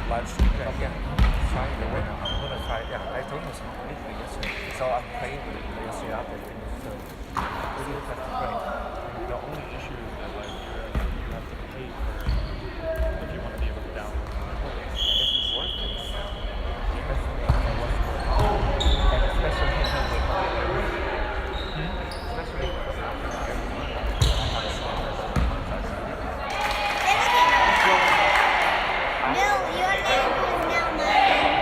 live stream it. Yeah, try it. I'm gonna try it. Yeah, I told him some briefly yesterday. So I'm playing with it yesterday afternoon. So we do have to play. The only issue is that like you have to pay for if you want to be able to download it. It's worth it. Especially and what's going on. And especially with especially No, your name is now mine.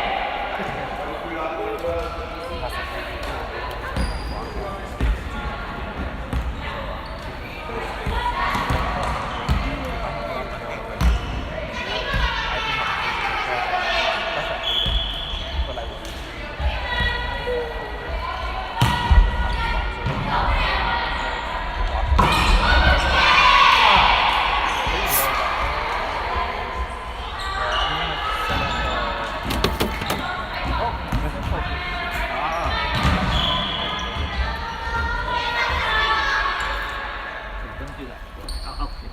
Don't do that. I'll click.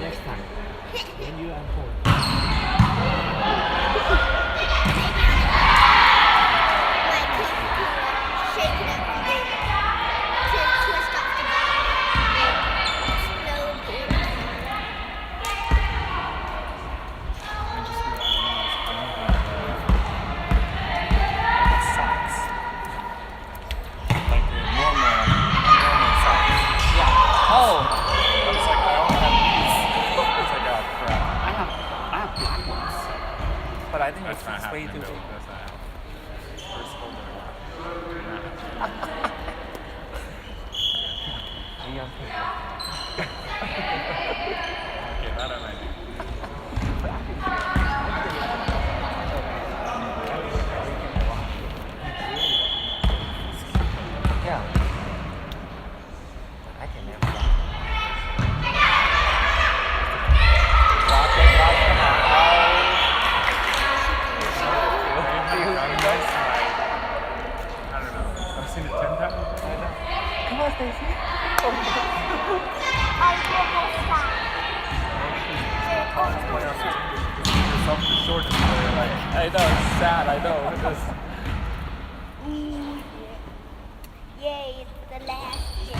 Next time, when you are home. Shake it up a bit to twist off the bottom. Explode it. I just realized I don't have socks. Like the normal socks. Yeah. Oh, I was like, I don't have these. It's like, oh crap. I have black ones. But I think that's not it's way happening too though. big. That's not happening. First folder. Neon pink. Okay, that I might do. Yeah. I can never rock it, come on. Nice, I don't know. I've seen it 10 times. Come on, Stacy. Yourself the shortest player, like. I know, it's sad, I know. Because Ooh, yay, it's the last year.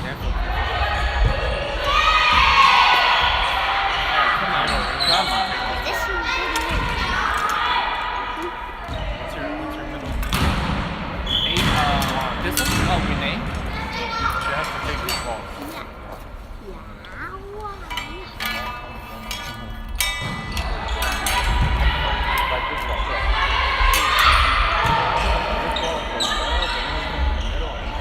Come on. This is What's your middle? 8, this one? Oh, Renee? She has to take this ball. like this one. This ball goes well, but then it comes in the middle and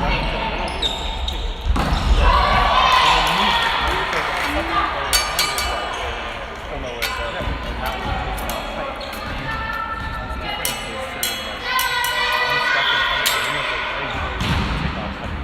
one into the middle gets a kick. And then he moves to the second player and it's like, still know where it goes. And now he's taking out tight. It's different in his sitting like, he's stuck in front of the window, but very good to take off tight.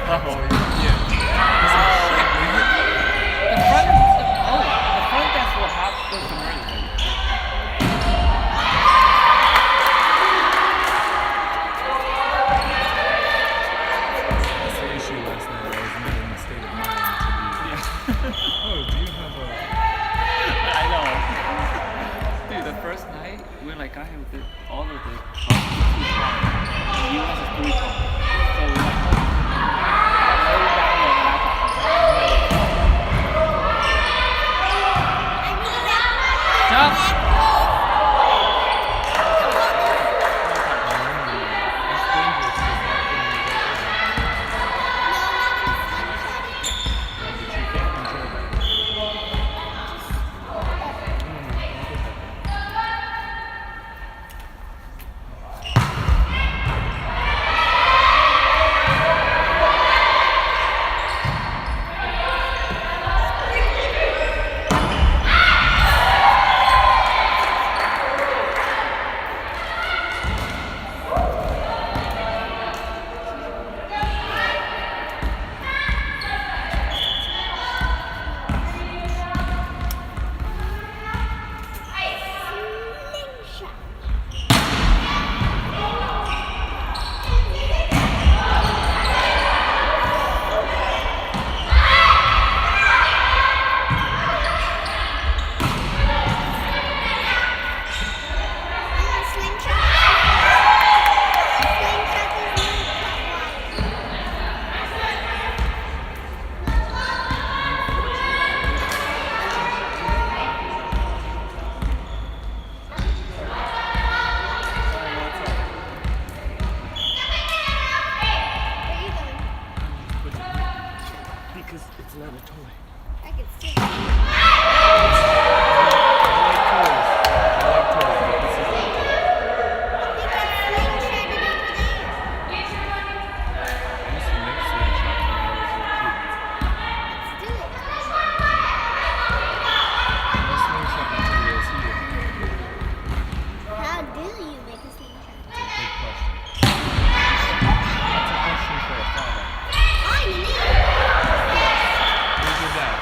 The front desk will have those emergency. That's the issue last night. I was not in the state of mind to be. Oh, do you have a? I know. Dude, the first night we like I have all of the the US is 3 tone. So we like very badly on the laptop. Jump! It's dangerous to walk in but you can't control that. Because it's not a toy. I can see. I like toys. I like toys, but this is not a toy. I used to make slingshots when I was a kid. My slingshot material is here. How do you make a slingshot? It's a big question. That's a question for a father. I'm an idiot. Where's your dad?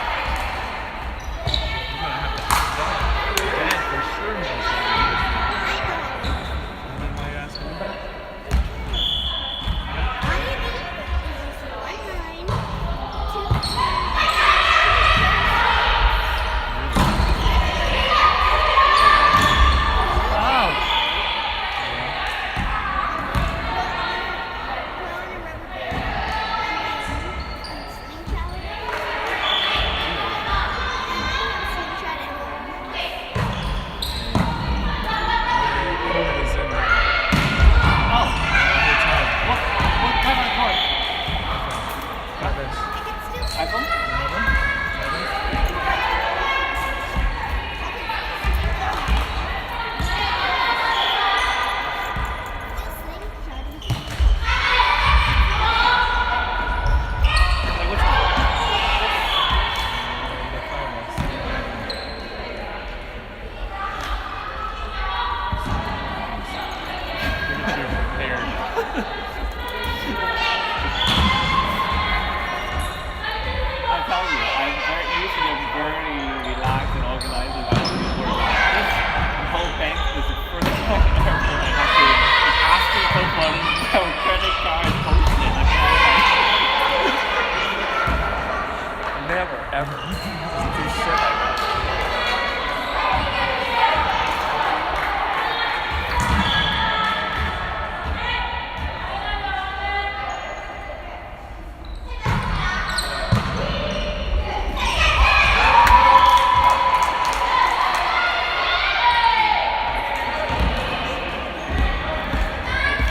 You're gonna have to ask Dad. Dad for sure knows how to use it. And then why are you asking me? Cord is in the Oh, hotel. what kind of card? Got this. iPhone? You have them? Got this? Like which one? The 5X. Look at you prepared. I tell you, usually I'm very relaxed and organized and I don't really worry about this. The whole bank is the first time ever I have to ask people for their credit card posted. I can't Never, ever. Doesn't do shit like that.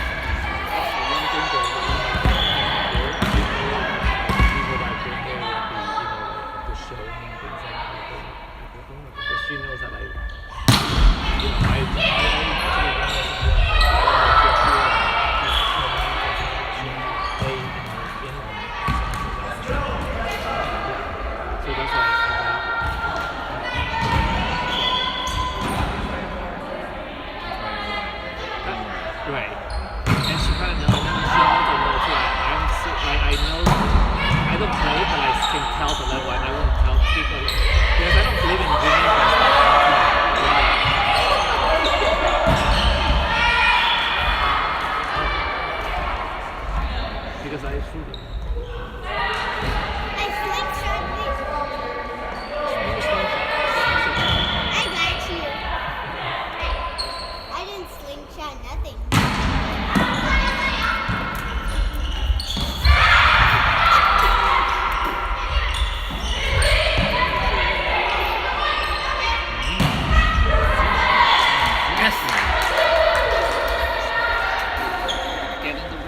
One thing that we would like to hear would be, the show Because I shoot it. I slingshot this. I got you. I didn't slingshot nothing. Yes. Get in the rim.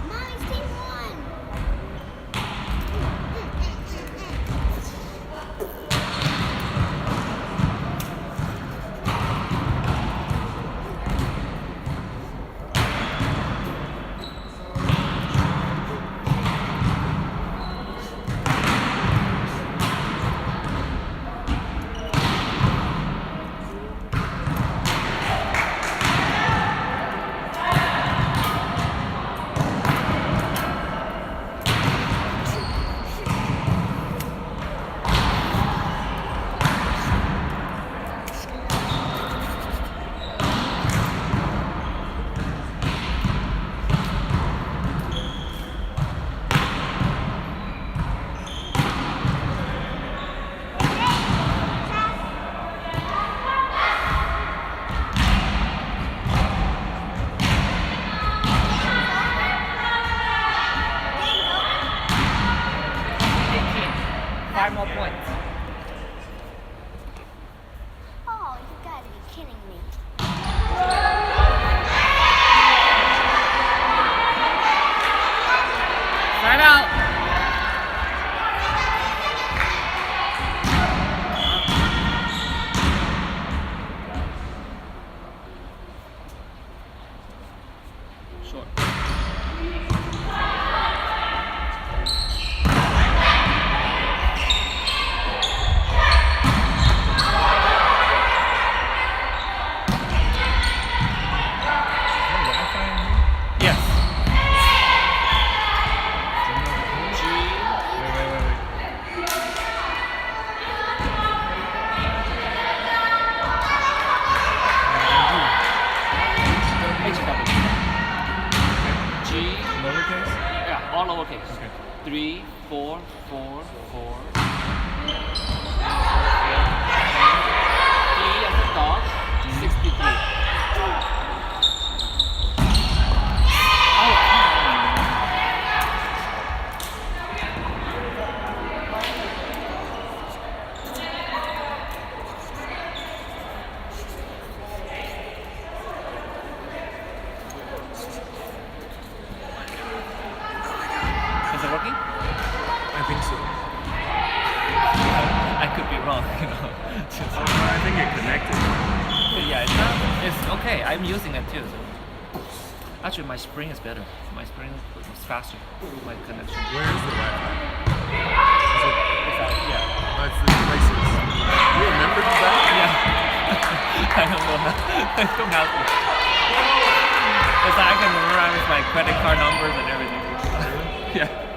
Mine's team one. Five more points. Oh, you gotta be kidding me. Right out. Short. Yes. G. Lowercase? Yeah, all lowercase. Okay. 3, 4, 4, 4. D as a dog. 63. Oh, is it working? I think so. I could be wrong, you know. I think it connected. Yeah, it's okay. I'm using it too. So. Actually, my spring is better. My spring was faster. My connection. Where is the Wi-Fi? It's out, yeah. That's the places. You remember that? Yeah. I don't know. I don't have to. It's like I can memorize my credit card numbers and everything. Yeah.